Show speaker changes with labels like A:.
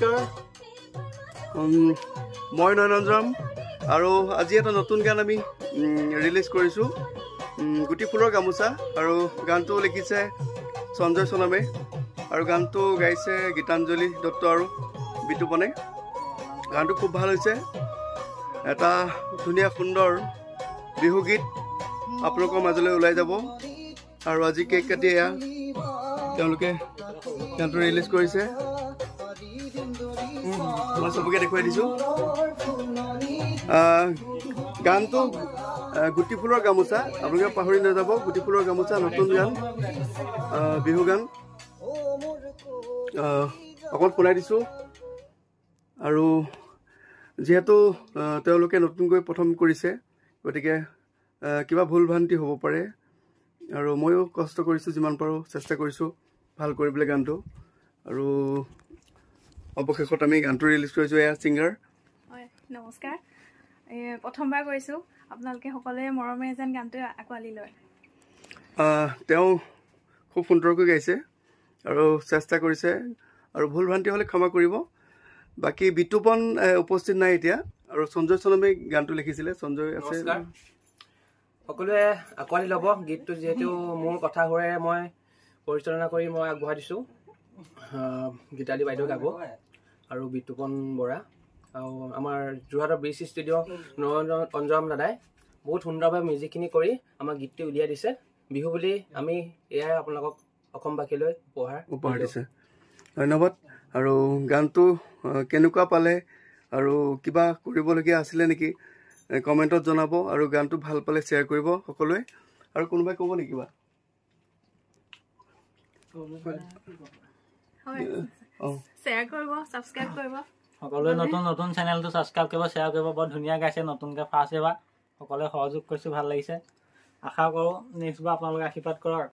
A: নমস্কাৰ মই নয়নঞ্জম আৰু আজি এটা নতুন গান আমি ৰিলিজ কৰিছোঁ গুটি ফুলৰ গামোচা আৰু গানটো লিখিছে সঞ্জয় সোনামে আৰু গানটো গাইছে গীতাঞ্জলি দত্ত আৰু বিতুপনে গানটো খুব ভাল হৈছে এটা ধুনীয়া সুন্দৰ বিহু গীত আপোনালোকৰ মাজলৈ ওলাই যাব আৰু আজি কেক কাটি এয়া তেওঁলোকে গানটো ৰিলিজ কৰিছে মই সবকে দেখুৱাই দিছোঁ গানটো গুটি ফুলৰ গামোচা আপোনালোকে পাহৰি নাযাব গুটি ফুলৰ গামোচা নতুন গান বিহু গান অকল শুনাই দিছোঁ আৰু যেহেতু তেওঁলোকে নতুনকৈ প্ৰথম কৰিছে গতিকে কিবা ভুল ভ্ৰান্তি হ'ব পাৰে আৰু ময়ো কষ্ট কৰিছোঁ যিমান পাৰোঁ চেষ্টা কৰিছোঁ ভাল কৰিবলৈ গানটো আৰু অৱশেষত আমি গানটো ৰিলিজ কৰিছোঁ এয়া ছিংগাৰ
B: হয় নমস্কাৰ প্ৰথমবাৰ কৰিছোঁ আপোনালোকে সকলোৱে মৰমে যেন গানটো আঁকোৱালি লয়
A: তেওঁ খুব সুন্দৰকৈ গাইছে আৰু চেষ্টা কৰিছে আৰু ভুল ভ্ৰান্তি হ'লে ক্ষমা কৰিব বাকী বিতুপন উপস্থিত নাই এতিয়া আৰু সঞ্জয় সোনামে গানটো লিখিছিলে সঞ্জয় আছে
C: সকলোৱে আঁকোৱালি ল'ব গীতটো যিহেতু মোৰ কথা সুৰেৰে মই পৰিচালনা কৰি মই আগবঢ়াই দিছোঁ গীতালি বাইদেউ গাব আৰু বিতুপন বৰা আৰু আমাৰ যোৰহাটৰ BC ষ্টুডিঅ' নয়নঞ্জম দাদাই বহুত সুন্দৰভাৱে মিউজিকখিনি কৰি আমাৰ গীতটো উলিয়াই দিছে বিহু বুলি আমি এয়াই আপোনালোকক অসমবাসীলৈ উপহাৰ
A: দিছে ধন্যবাদ আৰু গানটো কেনেকুৱা পালে আৰু কিবা কৰিবলগীয়া আছিলে নেকি কমেণ্টত জনাব আৰু গানটো ভাল পালে শ্বেয়াৰ কৰিব সকলোৱে আৰু কোনোবাই ক'ব নেকি কিবা
B: শ্বেয়াৰ কৰিব ছাবস্ক্ৰাইব কৰিব
D: সকলোৱে নতুন চেনেলটো ছাবস্ক্ৰাইব কৰিব শ্বেয়াৰ কৰিব বৰ ধুনীয়া গাইছে নতুনকৈ ফাৰ্ষ্ট এবাৰ সকলোৱে সহযোগ কৰিছোঁ ভাল লাগিছে আশা কৰোঁ নেক্সট বাৰ আপোনালোকে আশীৰ্বাদ কৰক